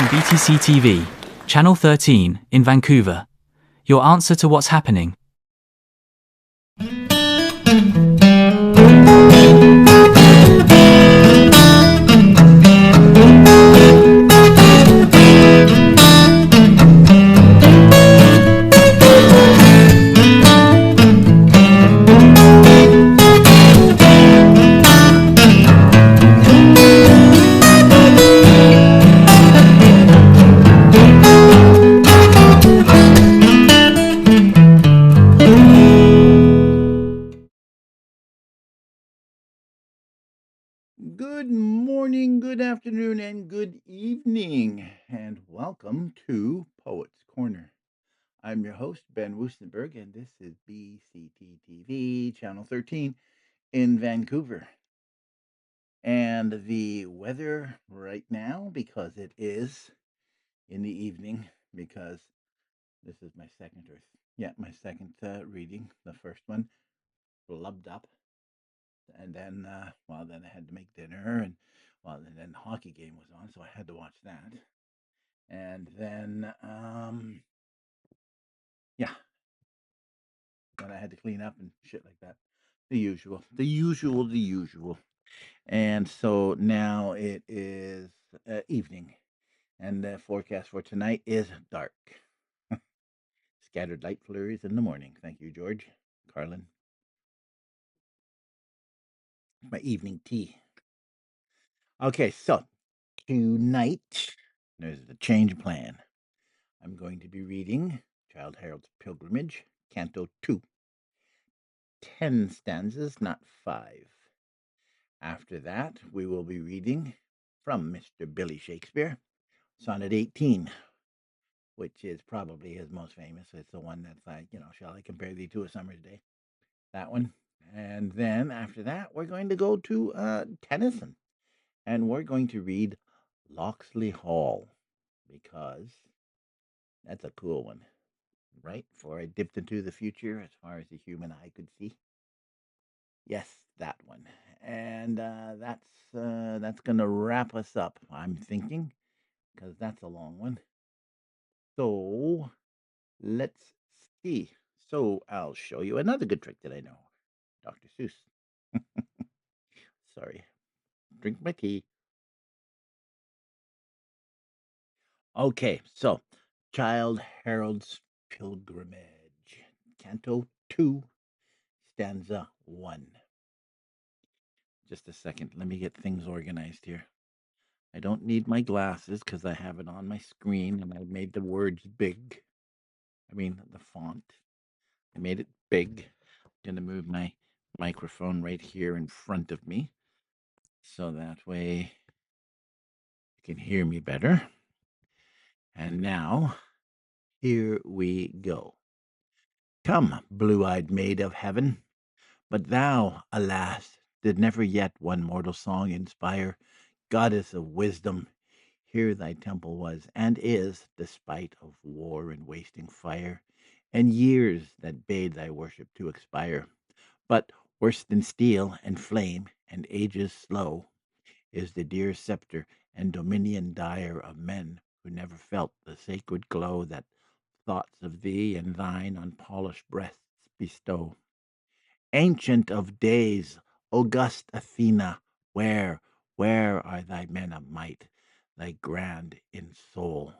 BTC-TV, Channel 13, in Vancouver. Your answer to what's happening. Good morning, good afternoon, and good evening, and welcome to Poets Corner. I'm your host, Ben Woostenberg, and this is BTC-TV, Channel 13 in Vancouver. And the weather right now, because it is in the evening, because this is my second reading. The first one blubbed up. And then, then I had to make dinner, and then the hockey game was on, so I had to watch that. And then, then I had to clean up and shit like that. The usual. And so now it is evening, and the forecast for tonight is dark. Scattered light flurries in the morning. Thank you, George. Carlin. My evening tea. Okay, so tonight there's the change plan. I'm going to be reading Childe Harold's Pilgrimage, Canto 2. 10 stanzas, not 5. After that, we will be reading from Mr. Billy Shakespeare, Sonnet 18, which is probably his most famous. It's the one that's like, shall I compare thee to a summer's day? That one. And then after that, we're going to go to Tennyson, and we're going to read Locksley Hall, because that's a cool one, right? For I dipped into the future as far as the human eye could see. Yes, that one. And that's going to wrap us up, I'm thinking, because that's a long one. So let's see. So I'll show you another good trick that I know. Dr. Seuss. Sorry. Drink my tea. Okay, so Childe Harold's Pilgrimage, Canto 2, Stanza 1. Just a second. Let me get things organized here. I don't need my glasses because I have it on my screen, and I made the words big. I mean, the font. I made it big. I'm going to move my microphone right here in front of me, so that way you can hear me better. And now, here we go. Come, blue-eyed maid of heaven, but thou, alas, did never yet one mortal song inspire. Goddess of wisdom, here thy temple was and is, despite of war and wasting fire, and years that bade thy worship to expire. But worse than steel and flame and ages slow is the dear scepter and dominion dire of men who never felt the sacred glow that thoughts of thee and thine on polished breasts bestow. Ancient of days, august Athena, where are thy men of might, thy grand in soul?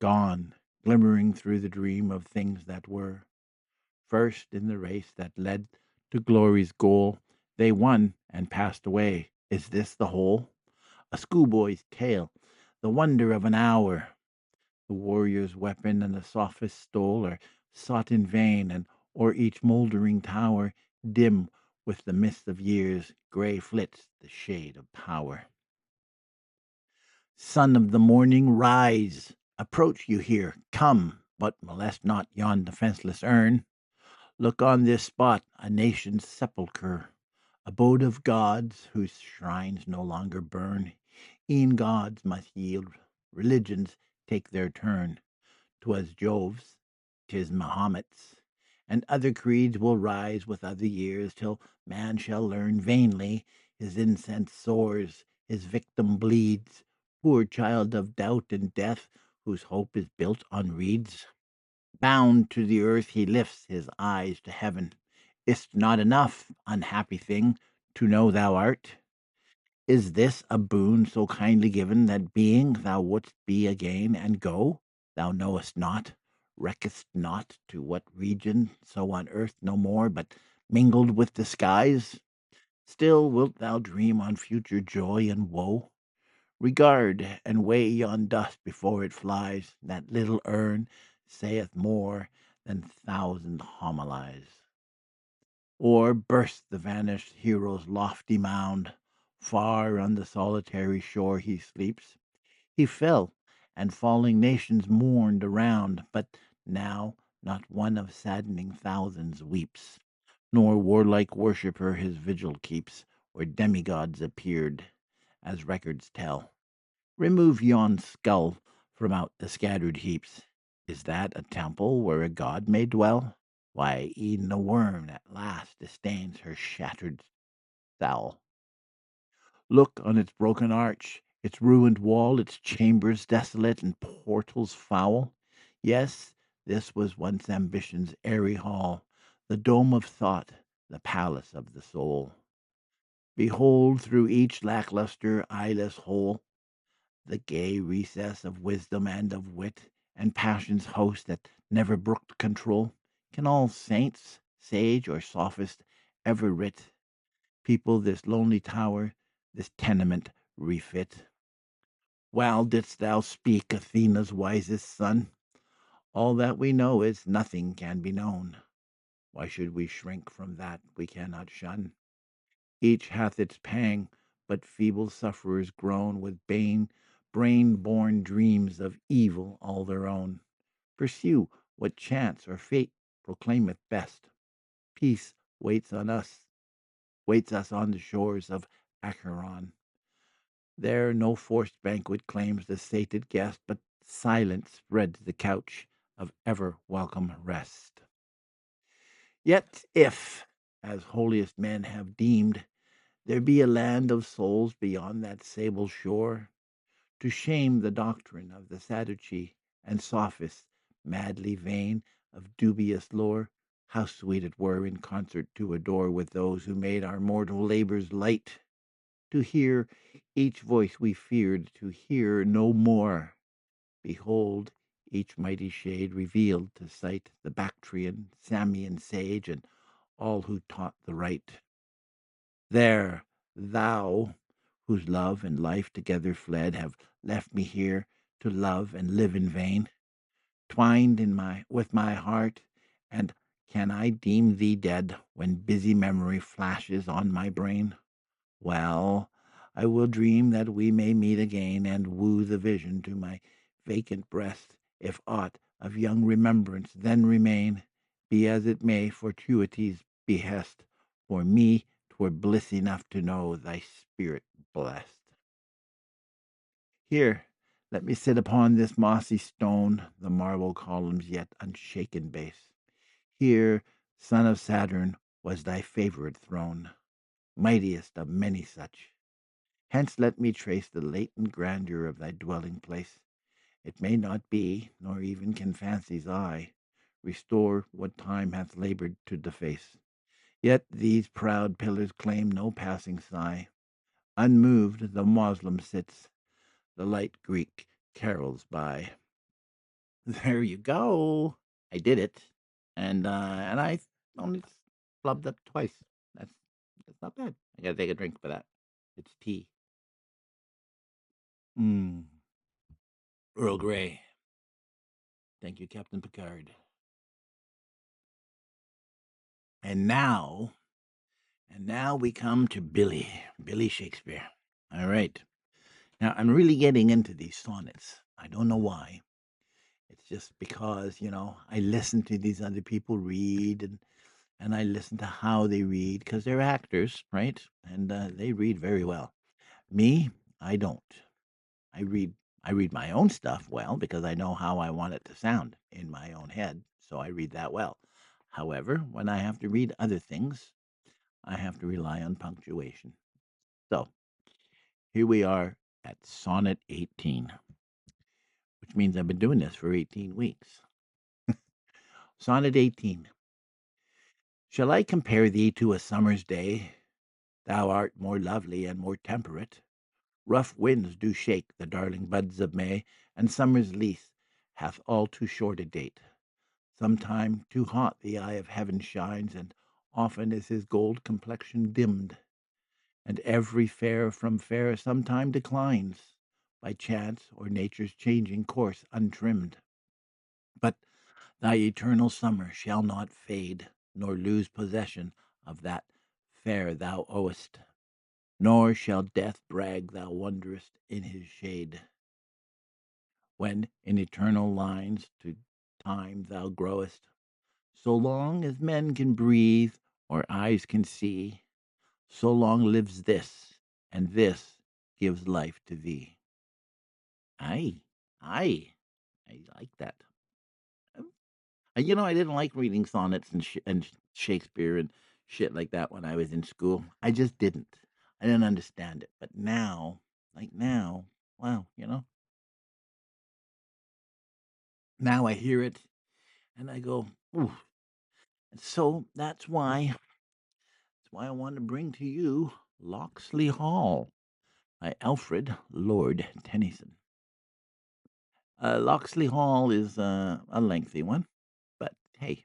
Gone, glimmering through the dream of things that were. First in the race that led to glory's goal, they won and passed away. Is this the whole? A schoolboy's tale, the wonder of an hour. The warrior's weapon and the sophist's stole are sought in vain, and o'er each mouldering tower, dim with the mist of years, gray flits the shade of power. Son of the morning, rise! Approach you here, come, but molest not yon defenceless urn. Look on this spot, a nation's sepulchre, abode of gods whose shrines no longer burn. E'en gods must yield, religions take their turn. 'Twas Jove's, 'tis Mahomet's, and other creeds will rise with other years, till man shall learn vainly his incense soars, his victim bleeds, Poor child of doubt and death, whose hope is built on reeds. Bound to the earth, he lifts his eyes to heaven. Is't not enough, unhappy thing, to know thou art? Is this a boon so kindly given, that being thou wouldst be again and go? Thou knowest not, reckest not to what region, so on earth no more, but mingled with the skies? Still wilt thou dream on future joy and woe? Regard and weigh yon dust before it flies. That little urn saith more than thousand homilies. Or burst the vanished hero's lofty mound. Far on the solitary shore he sleeps. He fell, and falling nations mourned around, but now not one of saddening thousands weeps, nor warlike worshipper his vigil keeps, where demigods appeared, as records tell. Remove yon skull from out the scattered heaps. Is that a temple where a god may dwell? Why, e'en the worm at last disdains her shattered cell. Look on its broken arch, its ruined wall, its chambers desolate and portals foul. Yes, this was once ambition's airy hall, the dome of thought, the palace of the soul. Behold through each lackluster, eyeless hole the gay recess of wisdom and of wit, and passion's host that never brooked control. Can all saints, sage or sophist, ever writ, people this lonely tower, this tenement refit? Well didst thou speak, Athena's wisest son. All that we know is nothing can be known. Why should we shrink from that we cannot shun? Each hath its pang, but feeble sufferers groan with brain-born dreams of evil all their own. Pursue what chance or fate proclaimeth best. Peace waits us on the shores of Acheron. There no forced banquet claims the sated guest, but silence spreads the couch of ever welcome rest. Yet if, as holiest men have deemed, there be a land of souls beyond that sable shore, to shame the doctrine of the Sadducee and sophists, madly vain of dubious lore, how sweet it were in concert to adore with those who made our mortal labors light, to hear each voice we feared to hear no more. Behold, each mighty shade revealed to sight the Bactrian, Samian sage, and all who taught the right. There, thou, whose love and life together fled, have left me here to love and live in vain, twined with my heart, and can I deem thee dead when busy memory flashes on my brain? Well, I will dream that we may meet again, and woo the vision to my vacant breast, if aught of young remembrance then remain. Be as it may, fortuity's behest, for me 'twere bliss enough to know thy spirit blessed. Here, let me sit upon this mossy stone, the marble column's yet unshaken base. Here, son of Saturn, was thy favourite throne, mightiest of many such. Hence let me trace the latent grandeur of thy dwelling place. It may not be, nor even can fancy's eye restore what time hath laboured to deface. Yet these proud pillars claim no passing sigh. Unmoved the Moslem sits, the light Greek carols by. There you go. I did it, and I only flubbed up twice. That's that's not bad. I gotta take a drink for that. It's tea. Mm. Earl Grey. Thank you, Captain Picard. And now, and now we come to Billy Shakespeare. All right. Now I'm really getting into these sonnets. I don't know why. It's just because, I listen to these other people read, and I listen to how they read because they're actors, right? And they read very well. Me, I don't. I read I read my own stuff well because I know how I want it to sound in my own head, so I read that well. However, when I have to read other things, I have to rely on punctuation. So, here we are. at Sonnet 18, which means I've been doing this for 18 weeks. Sonnet 18. Shall I compare thee to a summer's day? Thou art more lovely and more temperate. Rough winds do shake the darling buds of May, and summer's lease hath all too short a date. Sometime too hot the eye of heaven shines, and often is his gold complexion dimmed, and every fair from fair sometime declines, by chance or nature's changing course untrimmed. But thy eternal summer shall not fade, nor lose possession of that fair thou owest, nor shall death brag thou wanderest in his shade. When in eternal lines to time thou growest, so long as men can breathe or eyes can see, so long lives this, and this gives life to thee. Aye, aye, I like that. I didn't like reading sonnets and Shakespeare and shit like that when I was in school. I just didn't. I didn't understand it. But now, wow, now I hear it and I go, ooh. And so that's why I want to bring to you Locksley Hall by Alfred Lord Tennyson. Locksley Hall is a lengthy one, but hey,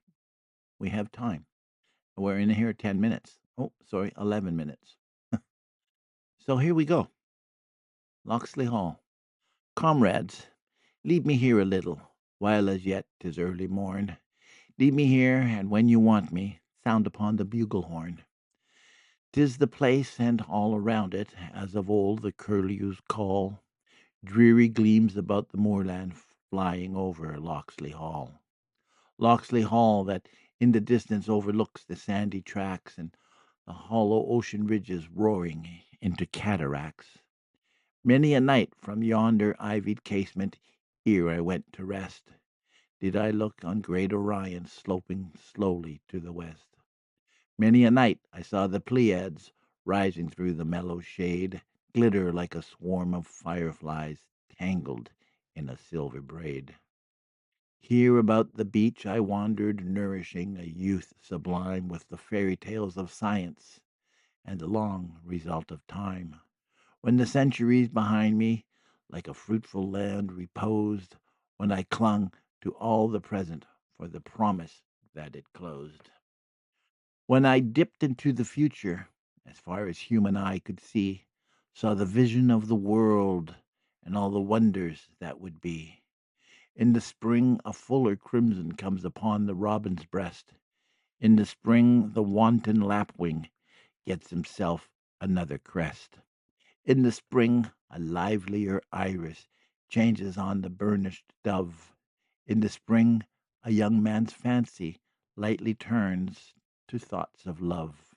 we have time. We're in here 10 minutes. Oh, sorry, 11 minutes. So here we go. Locksley Hall. Comrades, leave me here a little, while as yet 'tis early morn. Leave me here, and when you want me, sound upon the bugle horn. 'Tis the place, and all around it, as of old the curlews call. Dreary gleams about the moorland flying over Locksley Hall. Locksley Hall, that in the distance overlooks the sandy tracks and the hollow ocean ridges roaring into cataracts. Many a night from yonder ivied casement here I went to rest. Did I look on great Orion sloping slowly to the west. Many a night I saw the Pleiades rising through the mellow shade, glitter like a swarm of fireflies tangled in a silver braid. Here about the beach I wandered, nourishing a youth sublime with the fairy tales of science and the long result of time. When the centuries behind me, like a fruitful land, reposed, when I clung to all the present for the promise that it closed. When I dipped into the future, as far as human eye could see, saw the vision of the world and all the wonders that would be. In the spring, a fuller crimson comes upon the robin's breast. In the spring, the wanton lapwing gets himself another crest. In the spring, a livelier iris changes on the burnished dove. In the spring, a young man's fancy lightly turns to thoughts of love.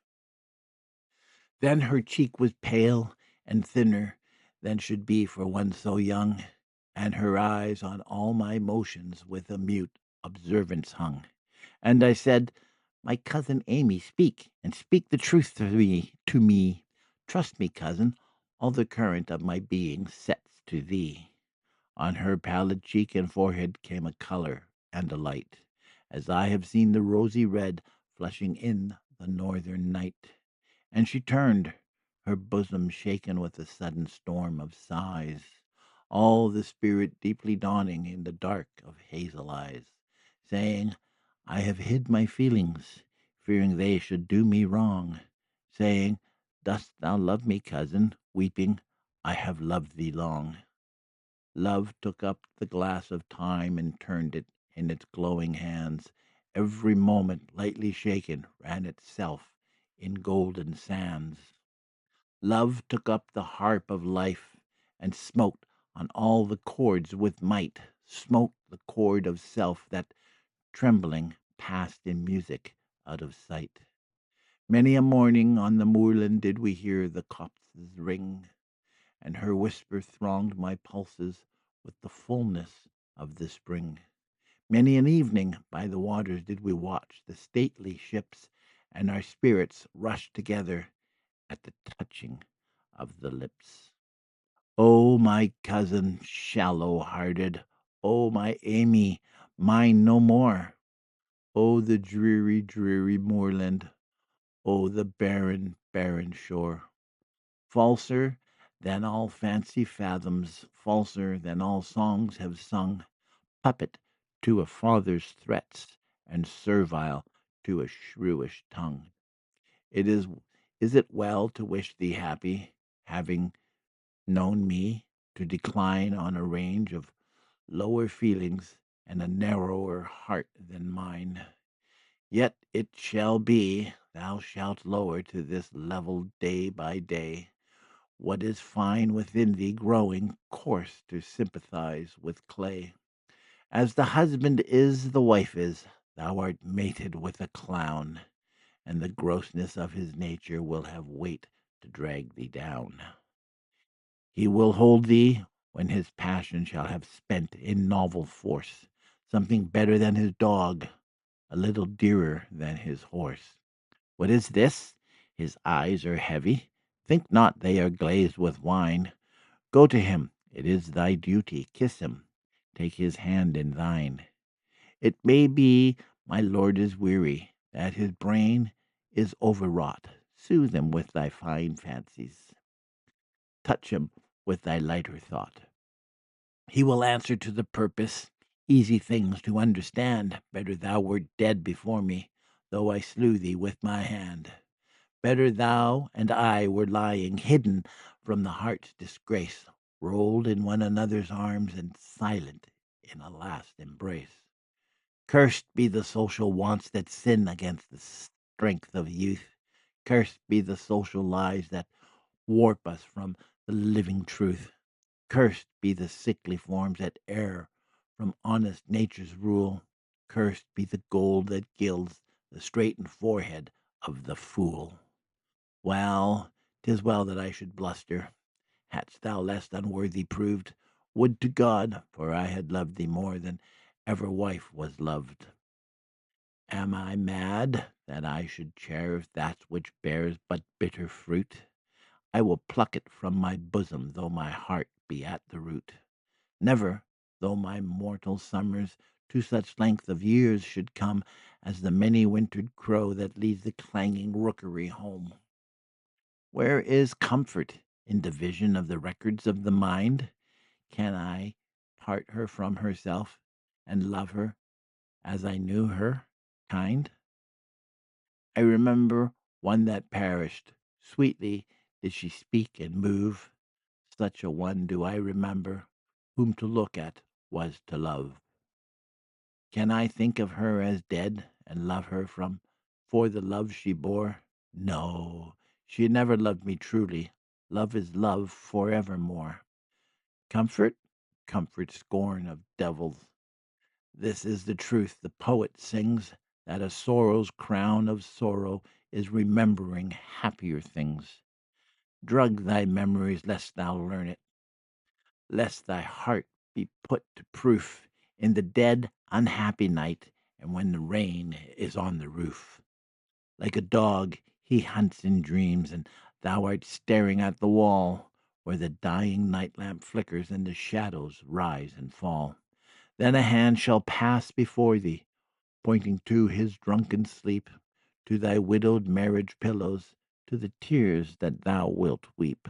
Then her cheek was pale and thinner than should be for one so young, and her eyes on all my motions with a mute observance hung. And I said, "My cousin Amy, speak, and speak the truth to me. Trust me, cousin, all the current of my being sets to thee." On her pallid cheek and forehead came a color and a light, as I have seen the rosy red flushing in the northern night. And she turned, her bosom shaken with a sudden storm of sighs, all the spirit deeply dawning in the dark of hazel eyes, saying, "I have hid my feelings, fearing they should do me wrong," saying, "Dost thou love me, cousin?" weeping, "I have loved thee long." Love took up the glass of time and turned it in its glowing hands. Every moment, lightly shaken, ran itself in golden sands. Love took up the harp of life and smote on all the chords with might, smote the chord of self that, trembling, passed in music out of sight. Many a morning on the moorland did we hear the copses ring, and her whisper thronged my pulses with the fullness of the spring. Many an evening by the waters did we watch the stately ships, and our spirits rushed together at the touching of the lips. O my cousin shallow-hearted, O my Amy, mine no more. O the dreary, dreary moorland, O the barren, barren shore. Falser than all fancy fathoms, falser than all songs have sung, puppet to a father's threats, and servile to a shrewish tongue. It is it well to wish thee happy, having known me to decline on a range of lower feelings and a narrower heart than mine? Yet it shall be, thou shalt lower to this level day by day what is fine within thee growing coarse to sympathize with clay. As the husband is, the wife is, thou art mated with a clown, and the grossness of his nature will have weight to drag thee down. He will hold thee when his passion shall have spent in novel force, something better than his dog, a little dearer than his horse. What is this? His eyes are heavy. Think not they are glazed with wine. Go to him, it is thy duty, kiss him, take his hand in thine. It may be my lord is weary, that his brain is overwrought. Soothe him with thy fine fancies, touch him with thy lighter thought. He will answer to the purpose, easy things to understand. Better thou wert dead before me, though I slew thee with my hand. Better thou and I were lying hidden from the heart's disgrace, rolled in one another's arms and silent in a last embrace. Cursed be the social wants that sin against the strength of youth. Cursed be the social lies that warp us from the living truth. Cursed be the sickly forms that err from honest nature's rule. Cursed be the gold that gilds the straitened forehead of the fool. Well, 'tis well that I should bluster. Hadst thou less unworthy proved, would to God, for I had loved thee more than ever wife was loved. Am I mad that I should cherish that which bears but bitter fruit? I will pluck it from my bosom, though my heart be at the root. Never, though my mortal summers to such length of years should come as the many-wintered crow that leads the clanging rookery home. Where is comfort in division of the records of the mind? Can I part her from herself and love her as I knew her, kind? I remember one that perished. Sweetly did she speak and move. Such a one do I remember, whom to look at was to love. Can I think of her as dead and love her from for the love she bore? No, she never loved me truly. Love is love forevermore. Comfort? Comfort scorn of devils. This is the truth the poet sings, that a sorrow's crown of sorrow is remembering happier things. Drug thy memories lest thou learn it, lest thy heart be put to proof in the dead, unhappy night, and when the rain is on the roof. Like a dog, he hunts in dreams, and thou art staring at the wall, where the dying night lamp flickers and the shadows rise and fall. Then a hand shall pass before thee, pointing to his drunken sleep, to thy widowed marriage pillows, to the tears that thou wilt weep.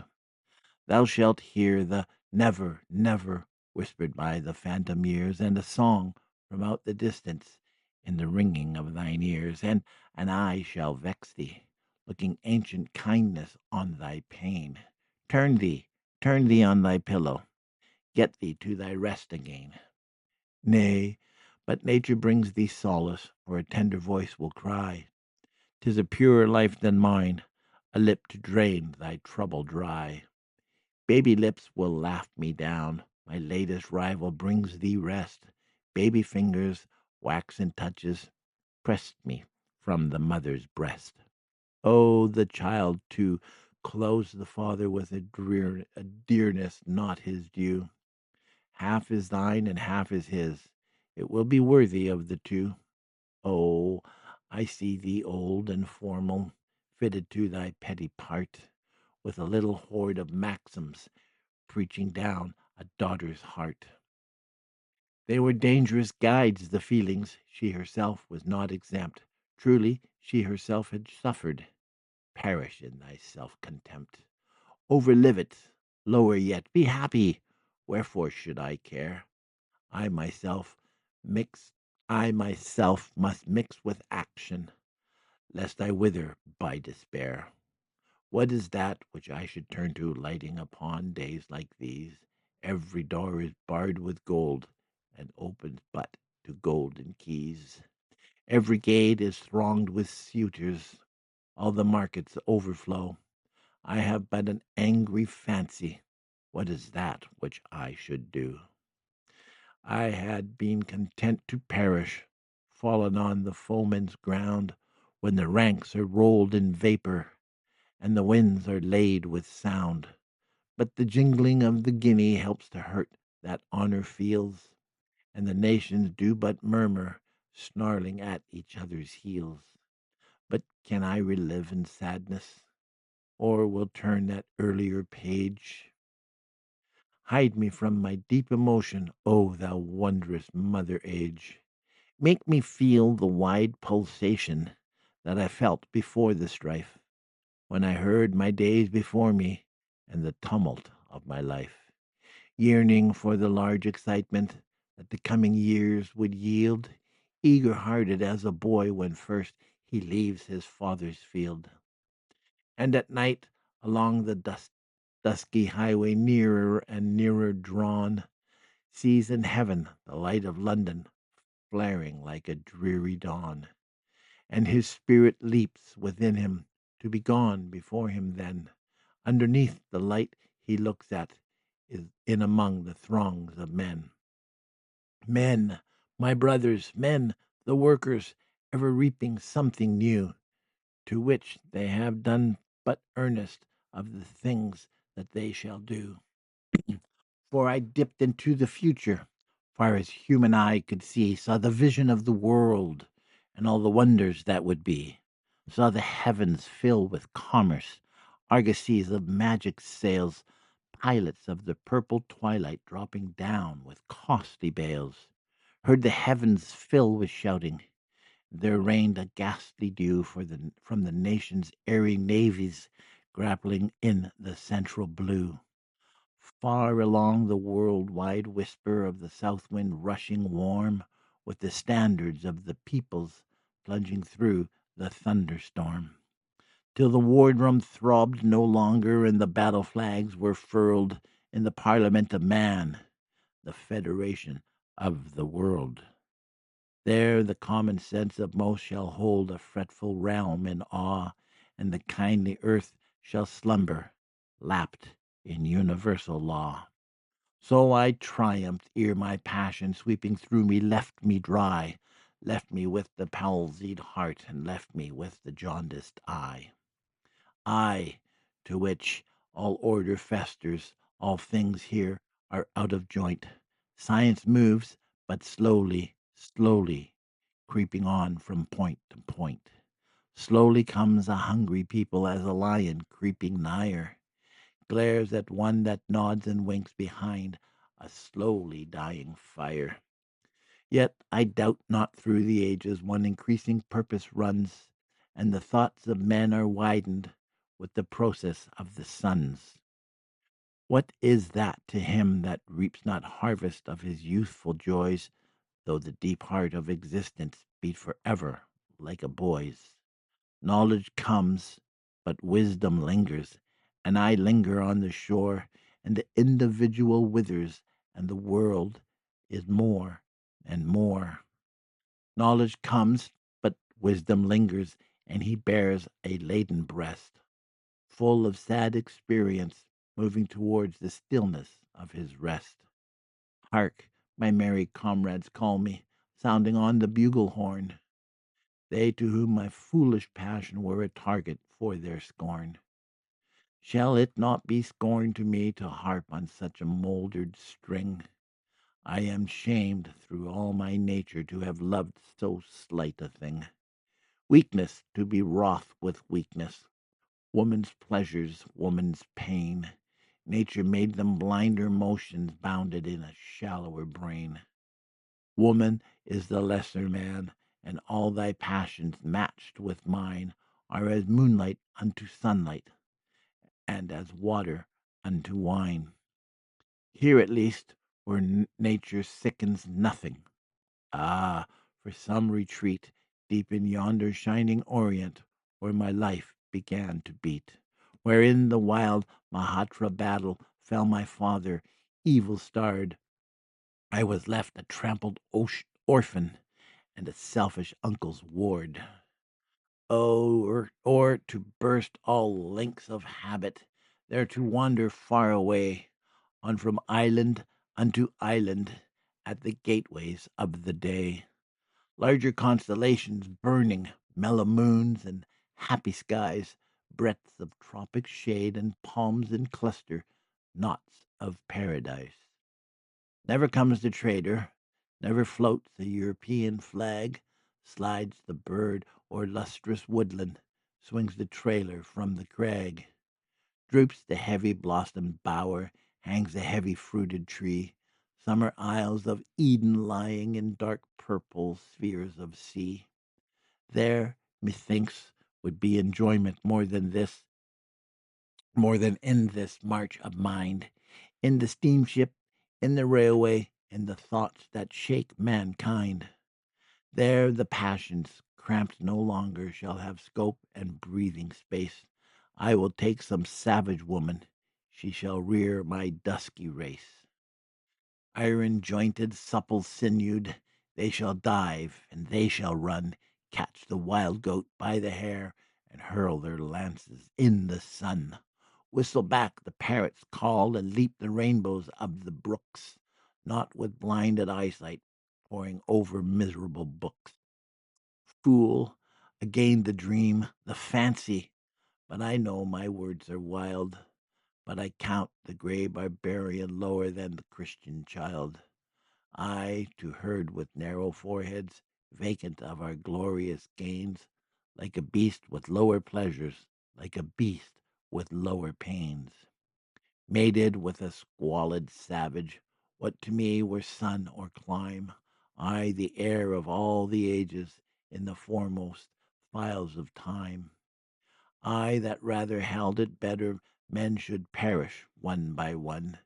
Thou shalt hear the never, never whispered by the phantom years, and a song from out the distance in the ringing of thine ears, and an eye shall vex thee, looking ancient kindness on thy pain. Turn thee on thy pillow, get thee to thy rest again. Nay, but nature brings thee solace, for a tender voice will cry, 'Tis a purer life than mine, a lip to drain thy trouble dry. Baby lips will laugh me down, my latest rival brings thee rest. Baby fingers, waxen touches, pressed me from the mother's breast. Oh, the child, too, clothes the father with a dearness not his due. Half is thine and half is his. It will be worthy of the two. Oh, I see thee old and formal, fitted to thy petty part, with a little hoard of maxims preaching down a daughter's heart. They were dangerous guides, the feelings. She herself was not exempt. Truly, she herself had suffered. Perish in thy self-contempt. Overlive it. Lower yet. Be happy. Wherefore should I care? I myself mix. I myself must mix with action, lest I wither by despair. What is that which I should turn to, lighting upon days like these? Every door is barred with gold, and opens but to golden keys. Every gate is thronged with suitors, all the markets overflow. I have but an angry fancy. What is that which I should do? I had been content to perish, fallen on the foeman's ground, when the ranks are rolled in vapor, and the winds are laid with sound. But the jingling of the guinea helps to hurt that honor feels, and the nations do but murmur, snarling at each other's heels. But can I relive in sadness, or will turn that earlier page? Hide me from my deep emotion, O thou wondrous mother age. Make me feel the wide pulsation that I felt before the strife, when I heard my days before me and the tumult of my life, yearning for the large excitement that the coming years would yield, eager-hearted as a boy when first he leaves his father's field. And at night, along the dusky highway, nearer and nearer drawn, sees in heaven the light of London flaring like a dreary dawn, and his spirit leaps within him to be gone before him then. Underneath the light he looks at is in among the throngs of men. Men, my brothers, men, the workers, ever reaping something new, to which they have done but earnest of the things that they shall do. For I dipped into the future, far as human eye could see, saw the vision of the world and all the wonders that would be, saw the heavens fill with commerce, argosies of magic sails, pilots of the purple twilight dropping down with costly bales, heard the heavens fill with shouting. There rained a ghastly dew from the nation's airy navies grappling in the central blue. Far along the world-wide whisper of the south wind rushing warm, with the standards of the peoples plunging through the thunderstorm, till the wardroom throbbed no longer and the battle flags were furled in the Parliament of Man, the Federation of the World. There the common sense of most shall hold a fretful realm in awe, and the kindly earth shall slumber, lapped in universal law. So I triumphed ere my passion sweeping through me left me dry, left me with the palsied heart, and left me with the jaundiced eye. I, to which all order festers, all things here are out of joint. Science moves, but slowly, slowly, creeping on from point to point. Slowly comes a hungry people as a lion creeping nigher, glares at one that nods and winks behind a slowly dying fire. Yet I doubt not through the ages one increasing purpose runs, and the thoughts of men are widened with the process of the suns. What is that to him that reaps not harvest of his youthful joys, though the deep heart of existence beat forever like a boy's? Knowledge comes, but wisdom lingers, and I linger on the shore, and the individual withers, and the world is more and more. Knowledge comes, but wisdom lingers, and he bears a laden breast, full of sad experience, moving towards the stillness of his rest. Hark, my merry comrades call me, sounding on the bugle horn, they to whom my foolish passion were a target for their scorn. Shall it not be scorn to me to harp on such a mouldered string? I am shamed through all my nature to have loved so slight a thing. Weakness to be wroth with weakness, woman's pleasures, woman's pain, Nature made them blinder motions bounded in a shallower brain. Woman is the lesser man, and all thy passions matched with mine are as moonlight unto sunlight, and as water unto wine. Here at least, where nature sickens nothing. Ah, for some retreat deep in yonder shining orient, where my life began to beat, where in the wild Mahatra battle fell my father, evil starred. I was left a trampled orphan and a selfish uncle's ward. Oh, or to burst all links of habit, there to wander far away, on from island unto island, at the gateways of the day. Larger constellations burning, mellow moons and happy skies, breadths of tropic shade and palms in cluster, knots of paradise. Never comes the trader, never floats the European flag, slides the bird o'er lustrous woodland, swings the trailer from the crag, droops the heavy blossomed bower, hangs the heavy fruited tree, summer isles of Eden lying in dark purple spheres of sea. There, methinks, would be enjoyment more than this, more than in this march of mind, in the steamship, in the railway, in the thoughts that shake mankind. There the passions, cramped no longer, shall have scope and breathing space. I will take some savage woman, she shall rear my dusky race. Iron jointed, supple sinewed, they shall dive and they shall run, catch the wild goat by the hair, and hurl their lances in the sun. Whistle back the parrot's call and leap the rainbows of the brooks, not with blinded eyesight, poring over miserable books. Fool, again the dream, the fancy, but I know my words are wild, but I count the grey barbarian lower than the Christian child. I, to herd with narrow foreheads, vacant of our glorious gains, like a beast with lower pleasures, like a beast with lower pains. Mated with a squalid savage, what to me were sun or clime, I the heir of all the ages, in the foremost files of time. I that rather held it better men should perish one by one,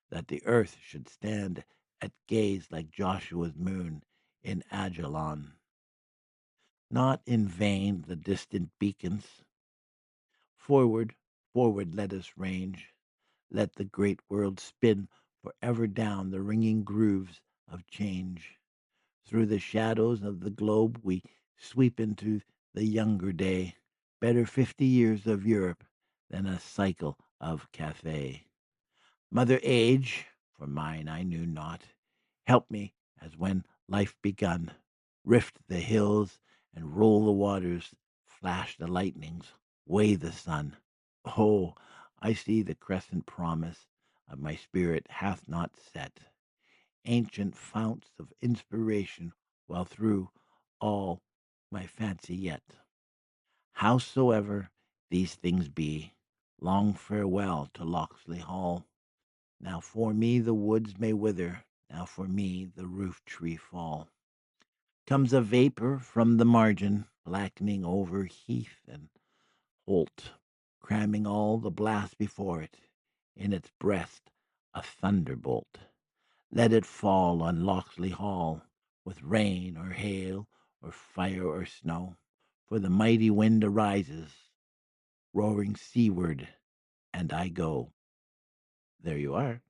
that the earth should stand at gaze like Joshua's moon in Ajalon. Not in vain the distant beacons. Forward, forward let us range. Let the great world spin forever down the ringing grooves of change. Through the shadows of the globe we sweep into the younger day. Better 50 years of Europe than a cycle of Cathay. Mother Age, for mine I knew not, help me as when life begun. Rift the hills and roll the waters, flash the lightnings, weigh the sun. Oh, I see the crescent promise of my spirit hath not set. Ancient founts of inspiration well through all my fancy yet. Howsoever these things be, long farewell to Locksley Hall. Now for me the woods may wither, now for me the roof tree fall. Comes a vapor from the margin, blackening over heath and holt, cramming all the blast before it, in its breast a thunderbolt. Let it fall on Locksley Hall, with rain or hail, or fire or snow, for the mighty wind arises, roaring seaward, and I go. There you are.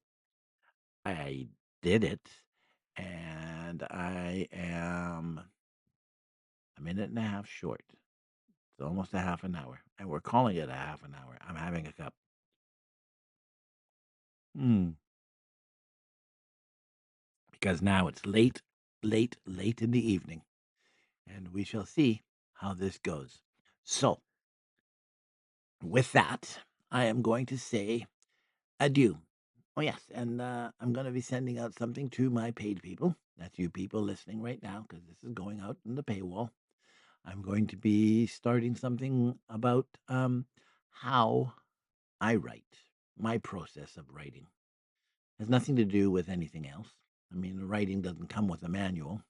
I did it, and I am a minute and a half short. It's almost a half an hour, and we're calling it a half an hour. I'm having a cup. Mm, because now it's late, late, late in the evening, and we shall see how this goes. So, with that, I am going to say adieu. Oh, yes, and I'm going to be sending out something to my paid people. That's you people listening right now, because this is going out in the paywall. I'm going to be starting something about how I write, my process of writing. It has nothing to do with anything else. I mean, writing doesn't come with a manual.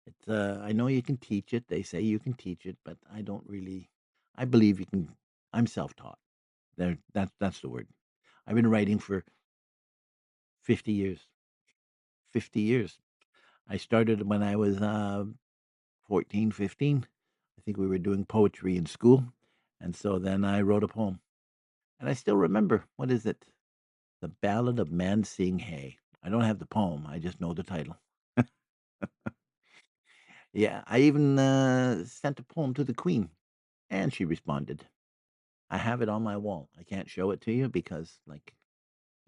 It's I know you can teach it. They say you can teach it, but I don't really. I believe you can. I'm self-taught. That's the word. I've been writing for 50 years. 50 years. I started when I was 14, 15. I think we were doing poetry in school. And so then I wrote a poem. And I still remember, what is it? The Ballad of Man Sing Hay. I don't have the poem, I just know the title. Yeah, I even sent a poem to the Queen, and she responded. I have it on my wall. I can't show it to you because, like,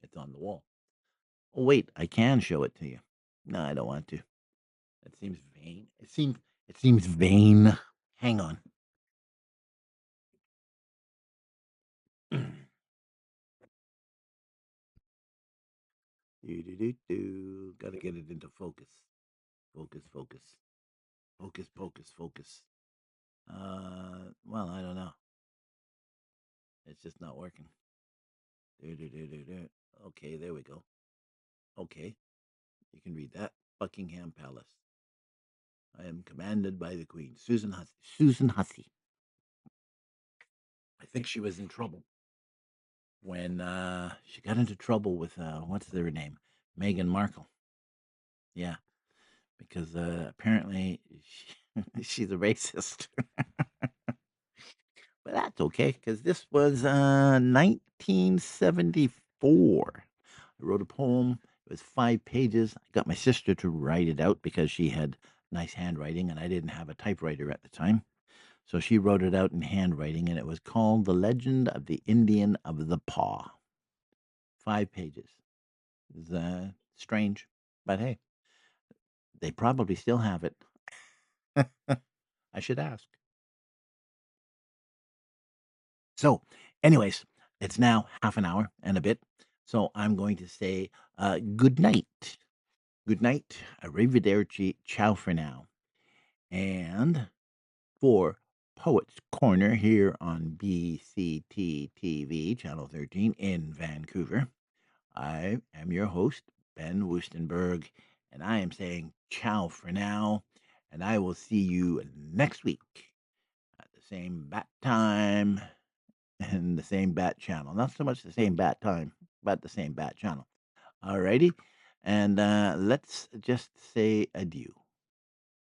it's on the wall. Oh, wait, I can show it to you. No, I don't want to. That seems vain. It seems vain. Hang on. Do do do do. Got to get it into focus. Focus, focus, focus, focus, focus. Well, I don't know. It's just not working. Do do do do do. Okay, there we go. Okay, you can read that. Buckingham Palace. I am commanded by the Queen, Susan Hussey. Susan Hussey. I think she was in trouble when she got into trouble with what's their name, Meghan Markle. Yeah, because apparently she's a racist. But that's okay because this was 1974. I wrote a poem. It was 5 pages. I got my sister to write it out because she had nice handwriting and I didn't have a typewriter at the time. So she wrote it out in handwriting and it was called The Legend of the Indian of the Paw. 5 pages. It's strange, but hey, they probably still have it. I should ask. So, anyways, it's now half an hour and a bit. So I'm going to say good night. Good night. Arrivederci. Ciao for now. And for Poets Corner here on BCT-TV, Channel 13 in Vancouver, I am your host, Ben Woostenberg, and I am saying ciao for now. And I will see you next week at the same bat time and the same bat channel. Not so much the same bat time, but the same bat channel. Alrighty. And let's just say adieu.